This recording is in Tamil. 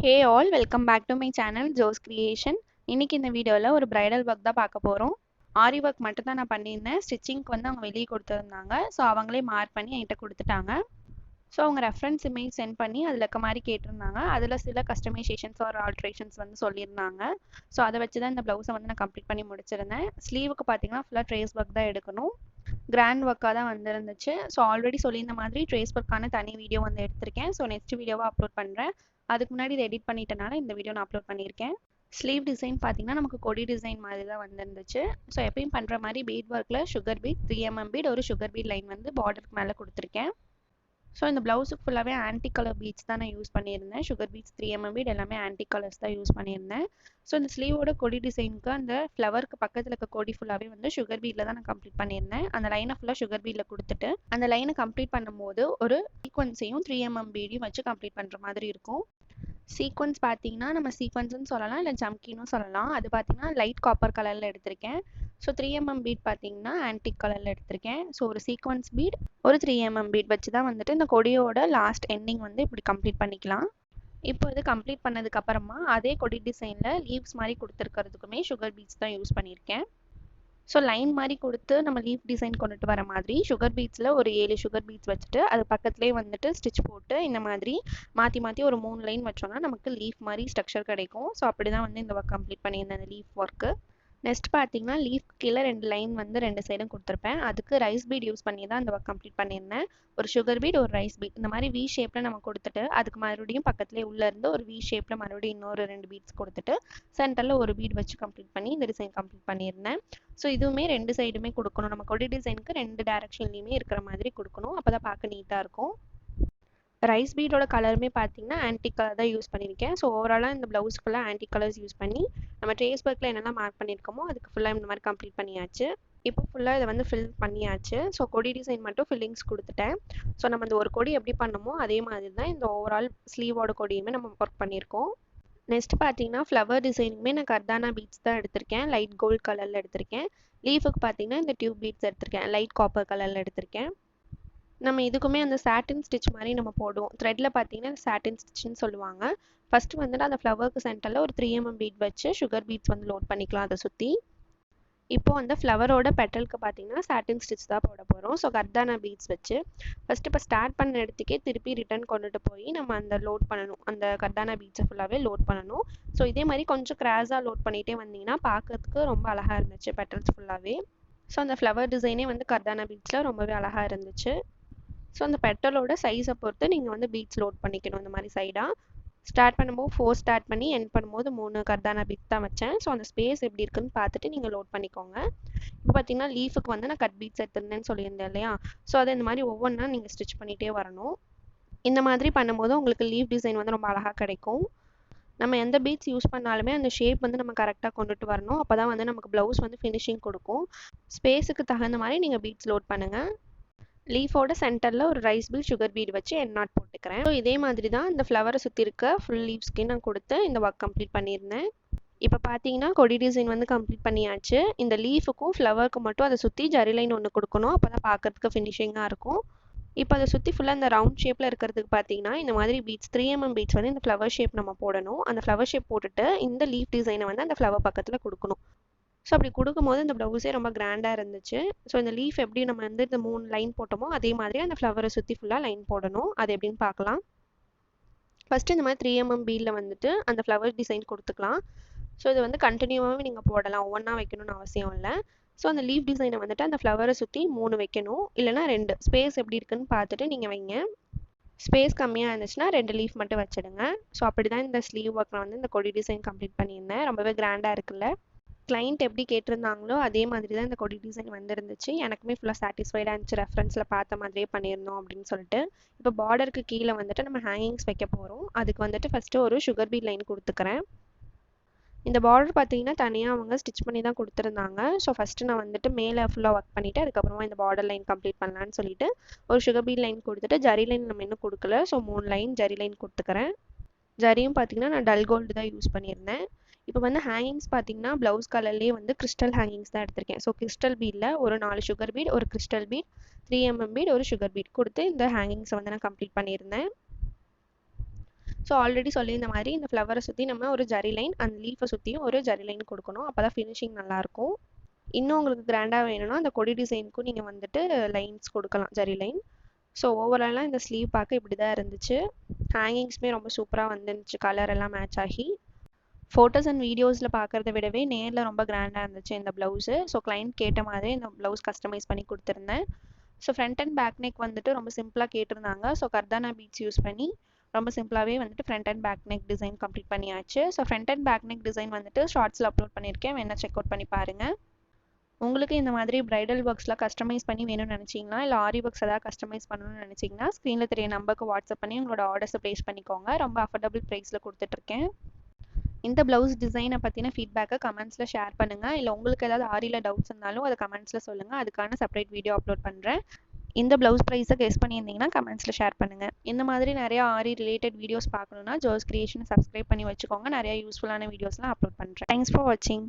Hey all, welcome back to my channel Joe's Creation. இன்னைக்கு இந்த வீடியோல ஒரு bridal work தான் பார்க்க போறோம். ஆரி ஒர்க் மட்டும் தான் நான் பண்ணியிருந்தேன். ஸ்டிச்சிங்க்கு வந்து அவங்க வெளியே கொடுத்துருந்தாங்க. ஸோ அவங்களே மார்க் பண்ணி என்கிட்ட கொடுத்துட்டாங்க. ஸோ அவங்க ரெஃபரன்ஸ் இமேஜ் சென்ட் பண்ணி அதில் இருக்க மாதிரி கேட்டிருந்தாங்க. அதில் சில கஸ்டமைசேஷன்ஸ் ஆர் ஆல்ட்ரேஷன்ஸ் வந்து சொல்லியிருந்தாங்க. ஸோ அதை வச்சு தான் இந்த ப்ளவுஸை வந்து நான் கம்ப்ளீட் பண்ணி முடிச்சிருந்தேன். ஸ்லீவுக்கு பார்த்தீங்கன்னா ஃபுல்லாக ட்ரேஸ் ஒர்க் தான் எடுக்கணும். கிராண்ட் ஒர்க்காக தான் வந்துருந்துச்சு. ஸோ ஆல்ரெடி சொல்லியிருந்த மாதிரி ட்ரேஸ் ஒர்க்கான தனி வீடியோ வந்து எடுத்திருக்கேன். ஸோ நெக்ஸ்ட் வீடியோவாக அப்லோட் பண்ணுறேன். அதுக்கு முன்னாடி இதை எடிட் பண்ணிட்டனால இந்த வீடியோ நான் அப்லோட் பண்ணியிருக்கேன். ஸ்லீவ் டிசைன் பார்த்தீங்கன்னா நமக்கு கொடி டிசைன் மாதிரி தான் வந்துருந்துச்சு. ஸோ எப்பயும் பண்ணுற மாதிரி பீட் ஒர்க்கில் சுகர் பீட் 3mm பீட் ஒரு சுகர் பீட் லைன் வந்து பார்டருக்கு மேலே கொடுத்துருக்கேன். ஸோ இந்த ப்ளவுஸுக்கு ஃபுல்லாகவே ஆன்டி கலர் பீட்ஸ் தான் நான் யூஸ் பண்ணியிருந்தேன். சுகர் பீட்ஸ் 3mm பீட் எல்லாமே ஆன்டி கலர்ஸ் தான் யூஸ் பண்ணியிருந்தேன். ஸோ இந்த ஸ்லீவோட கொடி டிசைனுக்கு அந்த ஃப்ளவருக்கு பக்கத்தில் இருக்க கொடி ஃபுல்லாகவே வந்து சுகர் பீடில் தான் நான் கம்ப்ளீட் பண்ணியிருந்தேன். அந்த லைனை ஃபுல்லாக சுகர் பீடில் கொடுத்துட்டு அந்த லைனை கம்ப்ளீட் பண்ணும்போது ஒரு சீக்வன்ஸையும் 3mm பீடையும் வச்சு கம்ப்ளீட் பண்ணுற மாதிரி இருக்கும். சீக்வன்ஸ் பார்த்தீங்கன்னா நம்ம சீக்வன்ஸ்னு சொல்லலாம், இல்லை ஜம்கின்னு சொல்லலாம். அது பார்த்தீங்கன்னா லைட் காப்பர் கலரில் எடுத்திருக்கேன். ஸோ 3mm பீட் பார்த்தீங்கன்னா ஆன்டிக் கலரில் எடுத்திருக்கேன். ஸோ ஒரு சீக்வன்ஸ் பீட் ஒரு 3mm பீட் வச்சு தான் வந்துட்டு இந்த கொடியோட லாஸ்ட் எண்டிங் வந்து இப்படி கம்ப்ளீட் பண்ணிக்கலாம். இப்போ இது கம்ப்ளீட் பண்ணதுக்கு அப்புறமா அதே கொடி டிசைனில் லீவ்ஸ் மாதிரி கொடுத்துருக்கிறதுக்குமே சுகர் பீட்ஸ் தான் யூஸ் பண்ணியிருக்கேன். ஸோ லைன் மாதிரி கொடுத்து நம்ம லீஃப் டிசைன் கொண்டுட்டு வர மாதிரி சுகர் பீட்ஸில் ஒரு 7 சுகர் பீட்ஸ் வச்சுட்டு அது பக்கத்துலேயே வந்துட்டு ஸ்டிச் போட்டு இந்த மாதிரி மாற்றி மாற்றி ஒரு 3 லைன் வச்சோம்னா நமக்கு லீஃப் மாதிரி ஸ்ட்ரக்சர் கிடைக்கும். ஸோ அப்படி தான் வந்து இந்த ஒர்க் கம்ப்ளீட் பண்ணியிருந்தேன், அந்த லீஃப் ஒர்க்கு. நெக்ஸ்ட் பார்த்தீங்கன்னா லீஃப் கீழே 2 லைன் வந்து 2 சைடும் கொடுத்துருப்பேன். அதுக்கு ரைஸ் பீட் யூஸ் பண்ணி தான் அந்த ஒர்க் கம்ப்ளீட் பண்ணியிருந்தேன். ஒரு சுகர் பீட் ஒரு ரைஸ் பீட் இந்த மாதிரி வி ஷேப்பில் நம்ம கொடுத்துட்டு அதுக்கு மறுபடியும் பக்கத்துலேயே உள்ளேருந்து ஒரு வி ஷேப்பில் மறுபடியும் இன்னொரு 2 பீட்ஸ் கொடுத்துட்டு சென்டரில் ஒரு பீட் வச்சு கம்ப்ளீட் பண்ணி இந்த டிசைன் கம்ப்ளீட் பண்ணியிருந்தேன். ஸோ இதுவுமே 2 சைடுமே கொடுக்கணும். நம்ம கொடி டிசைனுக்கு 2 டைரக்ஷன்லையுமே இருக்கிற மாதிரி கொடுக்கணும். அப்போ தான் பார்க்க நீட்டாக இருக்கும். ரைஸ் பீடோட கலருமே பார்த்தீங்கன்னா ஆன்டிக் கலர் தான் யூஸ் பண்ணியிருக்கேன். ஸோ ஓவராலாக இந்த ப்ளவுஸ் ஃபுல்லாக ஆன்டிக் கலர்ஸ் யூஸ் பண்ணி நம்ம ட்ரேஸ் ஒர்க்கில் என்னெல்லாம் மார்க் பண்ணியிருக்கோமோ அதுக்கு ஃபுல்லாக இந்த மாதிரி கம்ப்ளீட் பண்ணியாச்சு. இப்போ ஃபுல்லாக இதை வந்து ஃபில் பண்ணியாச்சு. ஸோ கொடி டிசைன் மட்டும் ஃபில்லிங்ஸ் கொடுத்துட்டேன். ஸோ நம்ம இந்த ஒரு கொடி எப்படி பண்ணமோ அதே மாதிரி தான் இந்த ஓவரால் ஸ்லீவோட கொடியுமே நம்ம ஒர்க் பண்ணியிருக்கோம். நெக்ஸ்ட் பார்த்தீங்கன்னா ஃப்ளவர் டிசைனுக்குமே நான் கர்தானா பீட்ஸ் தான் எடுத்திருக்கேன். லைட் கோல்ட் கலரில் எடுத்திருக்கேன். லீஃபுக்கு பார்த்தீங்கன்னா இந்த டியூப் பீட்ஸ் எடுத்திருக்கேன். லைட் காப்பர் கலரில் எடுத்திருக்கேன். நம்ம இதுக்குமே அந்த சாட்டின் ஸ்டிச் மாதிரி நம்ம போடுவோம். த்ரெட்டில் பார்த்தீங்கன்னா சாட்டின் ஸ்டிச்னு சொல்லுவாங்க. ஃபஸ்ட்டு வந்துட்டு அந்த ஃப்ளவருக்கு சென்டரில் ஒரு 3mm பீட் வச்சு சுகர் பீட்ஸ் வந்து லோட் பண்ணிக்கலாம் அதை சுற்றி. இப்போது அந்த ஃப்ளவரோட பெட்டலுக்கு பார்த்தீங்கன்னா சாட்டின் ஸ்டிச் தான் போட போகிறோம். ஸோ கர்தானா பீட்ஸ் வச்சு ஃபஸ்ட்டு இப்போ ஸ்டார்ட் பண்ண இடத்துக்கே திருப்பி ரிட்டர்ன் கொண்டுட்டு போய் நம்ம அந்த லோட் பண்ணணும். அந்த கர்தானா பீட்ஸை ஃபுல்லாகவே லோட் பண்ணணும். ஸோ இதே மாதிரி கொஞ்சம் கிராஸாக லோட் பண்ணிகிட்டே வந்தீங்கன்னா பார்க்கறதுக்கு ரொம்ப அழகாக இருந்துச்சு பெட்டல்ஸ் ஃபுல்லாகவே. ஸோ அந்த ஃப்ளவர் டிசைனே வந்து கர்தானா பீட்ஸில் ரொம்பவே அழகாக இருந்துச்சு. ஸோ அந்த பெட்டலோட சைஸை பொறுத்து நீங்கள் வந்து பீட்ஸ் லோட் பண்ணிக்கணும். இந்த மாதிரி சைடாக ஸ்டார்ட் பண்ணும்போது 4 ஸ்டார்ட் பண்ணி எண்ட் பண்ணும்போது 3 கர்தானா பீட்ஸ் தான் வச்சேன். ஸோ அந்த ஸ்பேஸ் எப்படி இருக்குன்னு பார்த்துட்டு நீங்கள் லோட் பண்ணிக்கோங்க. இப்போ பார்த்தீங்கன்னா லீஃபுக்கு வந்து நான் கட் பீட்ஸ் எடுத்திருந்தேன்னு சொல்லியிருந்தேன் இல்லையா? ஸோ அதை இந்த மாதிரி ஒவ்வொன்றா நீங்கள் ஸ்டிச் பண்ணிகிட்டே வரணும். இந்த மாதிரி பண்ணும்போது உங்களுக்கு லீஃப் டிசைன் வந்து ரொம்ப அழகாக கிடைக்கும். நம்ம எந்த பீட்ஸ் யூஸ் பண்ணாலுமே அந்த ஷேப் வந்து நம்ம கரெக்டாக கொண்டுட்டு வரணும். அப்போ தான் வந்து நமக்கு ப்ளவுஸ் வந்து ஃபினிஷிங் கொடுக்கும். ஸ்பேஸுக்கு தகுந்த மாதிரி நீங்கள் பீட்ஸ் லோட் பண்ணுங்கள். லீஃபோட சென்டரில் ஒரு ரைஸ் பீட் சுகர் பீட் வச்சு எண்ட் நாட் போட்டுக்கிறேன். ஸோ இதே மாதிரி தான் இந்த ஃப்ளவரை சுற்றி இருக்க ஃபுல் லீவ்ஸ்க்கு நான் கொடுத்து இந்த ஒர்க் கம்ப்ளீட் பண்ணியிருந்தேன். இப்போ பார்த்தீங்கன்னா கொடி டிசைன் வந்து கம்ப்ளீட் பண்ணியாச்சு. இந்த லீஃபுக்கும் ஃப்ளவருக்கு மட்டும் அதை சுற்றி ஜரி லைன் ஒன்று கொடுக்கணும். அப்போ தான் பார்க்கறதுக்கு ஃபினிஷிங்காக இருக்கும். இப்போ அதை சுற்றி ஃபுல்லாக இந்த ரவுண்ட் ஷேப்பில் இருக்கிறதுக்கு பார்த்தீங்கன்னா இந்த மாதிரி பீட்ஸ் 3mm பீட்ஸ் வந்து இந்த ஃப்ளவர் ஷேப் நம்ம போடணும். அந்த ஃப்ளவர் ஷேப் போட்டுட்டு இந்த லீஃப் டிசைனை வந்து அந்த ஃப்ளவர் பக்கத்தில் கொடுக்கணும். ஸோ அப்படி கொடுக்கும்போது இந்த ப்ளவுஸே ரொம்ப கிராண்டாக இருந்துச்சு. ஸோ இந்த லீஃப் எப்படி நம்ம வந்து இந்த 3 லைன் போட்டோமோ அதே மாதிரி அந்த ஃப்ளவரை சுற்றி ஃபுல்லாக லைன் போடணும். அது எப்படின்னு பார்க்கலாம். ஃபஸ்ட்டு இந்த மாதிரி 3mm பீடில் வந்துட்டு அந்த ஃப்ளவர் டிசைன் கொடுத்துக்கலாம். ஸோ இது வந்து கண்டினியூவாகவே நீங்கள் போடலாம், ஒவ்வொன்றா வைக்கணும்னு அவசியம் இல்லை. ஸோ அந்த லீஃப் டிசைனை வந்துட்டு அந்த ஃப்ளவரை சுற்றி 3 வைக்கணும், இல்லைனா 2. ஸ்பேஸ் எப்படி இருக்குன்னு பார்த்துட்டு நீங்கள் வைங்க. ஸ்பேஸ் கம்மியாக இருந்துச்சுன்னா 2 லீஃப் மட்டும் வச்சுடுங்க. ஸோ அப்படி தான் இந்த ஸ்லீவ் ஒர்க்கில் வந்து இந்த கொடி டிசைன் கம்ப்ளீட் பண்ணியிருந்தேன். ரொம்பவே கிராண்டாக இருக்குல்ல? கிளைண்ட் எப்படி கேட்டிருந்தாங்களோ அதே மாதிரி தான் இந்த கொடி டிசைன் வந்துருந்துச்சு. எனக்குமே ஃபுல்லாக சாட்டிஸ்ஃபைடாக இருந்துச்சு. ரெஃபரன்ஸில் பார்த்த மாதிரியே பண்ணியிருந்தோம் அப்படின்னு சொல்லிட்டு. இப்போ பார்டருக்கு கீழே வந்துட்டு நம்ம ஹேங்கிங்ஸ் வைக்க போகிறோம். அதுக்கு வந்துட்டு ஃபஸ்ட்டு ஒரு சுகர் பீட் லைன் கொடுத்துக்கிறேன். இந்த பார்டர் பார்த்தீங்கன்னா தனியாக அவங்க ஸ்டிச் பண்ணி தான் கொடுத்துருந்தாங்க. ஸோ ஃபஸ்ட்டு நான் வந்துட்டு மேலே ஃபுல்லாக ஒர்க் பண்ணிவிட்டு அதுக்கப்புறமா இந்த பார்டர் லைன் கம்ப்ளீட் பண்ணலான்னு சொல்லிட்டு ஒரு சுகர் பீட் லைன் கொடுத்துட்டு ஜரி லைன் நம்ம இன்னும் கொடுக்கல. ஸோ 3 லைன் ஜரி லைன் கொடுத்துக்கிறேன். ஜரியும் பார்த்தீங்கன்னா நான் டல் கோல்டு தான் யூஸ் பண்ணியிருந்தேன். இப்போ வந்து ஹேங்கிங்ஸ் பார்த்தீங்கன்னா ப்ளவுஸ் கலர்லேயே வந்து கிறிஸ்டல் ஹேங்கிங்ஸ் தான் எடுத்திருக்கேன். ஸோ கிறிஸ்டல் பீடில் ஒரு 4 சுகர் பீட், ஒரு கிறிஸ்டல் பீட், 3mm பீட், ஒரு சுகர் பீட் கொடுத்து இந்த ஹேங்கிங்ஸை வந்து நான் கம்ப்ளீட் பண்ணியிருந்தேன். ஸோ ஆல்ரெடி சொல்லியிருந்த மாதிரி இந்த ஃப்ளவரை சுற்றி நம்ம ஒரு ஜரி லைன், அந்த லீஃபை சுற்றியும் ஒரு ஜரி லைன் கொடுக்கணும். அப்போ தான் ஃபினிஷிங் நல்லாயிருக்கும். இன்னும் உங்களுக்கு கிராண்டாக வேணும்னா அந்த கொடி டிசைனுக்கும் நீங்கள் வந்துட்டு லைன்ஸ் கொடுக்கலாம், ஜரி லைன். ஸோ ஓவராலாக இந்த ஸ்லீவ் பார்க்க இப்படி தான் இருந்துச்சு. ஹேங்கிங்ஸுமே ரொம்ப சூப்பராக வந்துருந்துச்சு, கலர் எல்லாம் மேட்ச் ஆகி. ஃபோட்டோஸ் அண்ட் வீடியோஸில் பார்க்குறத விடவே நேரில் ரொம்ப கிராண்டாக இருந்துச்சு இந்த ப்ளவுஸு. ஸோ கிளைண்ட் கேட்ட மாதிரி இந்த ப்ளவுஸ் கஸ்டமைஸ் பண்ணி கொடுத்துருந்தேன். So front and back neck வந்துட்டு ரொம்ப சிம்பிளாக கேட்டிருந்தாங்க. ஸோ கர்தானா பீட்ஸ் யூஸ் பண்ணி ரொம்ப சிம்பிளாகவே வந்துட்டு front and back neck design complete பண்ணியாச்சு. So front and back neck design வந்துட்டு ஷார்ட்ஸில் அப்லோட் பண்ணியிருக்கேன், வேணா செக் அவுட் பண்ணி பாருங்கள். உங்களுக்கு இந்த மாதிரி பிரைடல் ஒர்க்ஸ்லாம் கஸ்டமைஸ் பண்ணி வேணும்னு நினச்சிங்கன்னா, இல்லை ஆரி ஒர்க்ஸ் ஏதாவது கஸ்டமைஸ் பண்ணணும்னு நினச்சிங்கன்னா, ஸ்க்ரீனில் தெரிய நம்பருக்கு வாட்ஸ்அப் பண்ணி உங்களோட ஆர்டர்ஸை ப்ளேஸ் பண்ணிக்கோங்க. ரொம்ப அஃபோர்டபுள் ப்ரைஸில் கொடுத்துட்ருக்கேன். இந்த ப்ளவுஸ் டிசைனை பற்றின ஃபீட்பேக்கை கமெண்ட்ஸில் ஷேர் பண்ணுங்கள். இல்லை உங்களுக்கு ஏதாவது ஆரியில் டவுட்ஸ் இருந்தாலும் அதை கமெண்ட்ஸில் சொல்லுங்கள், அதுக்கான செப்பரேட் வீடியோ அப்லோட் பண்ணுறேன். இந்த ப்ளவுஸ் ப்ரைஸை கெஸ் பண்ணியிருந்தீங்கன்னா கமெண்ட்ஸில் ஷேர் பண்ணுங்கள். இந்த மாதிரி நிறையா ஆரி ரிலேட்டட் வீடியோஸ் பார்க்கணுன்னா ஜோஸ் கிரியேஷன் சப்ஸ்கிரைப் பண்ணி வச்சுக்கோங்க. நிறையா யூஸ்ஃபுல்லான வீடியோஸ்லாம் அப்லோட் பண்ணுறேன். தேங்க்ஸ் ஃபார் வாட்சிங்.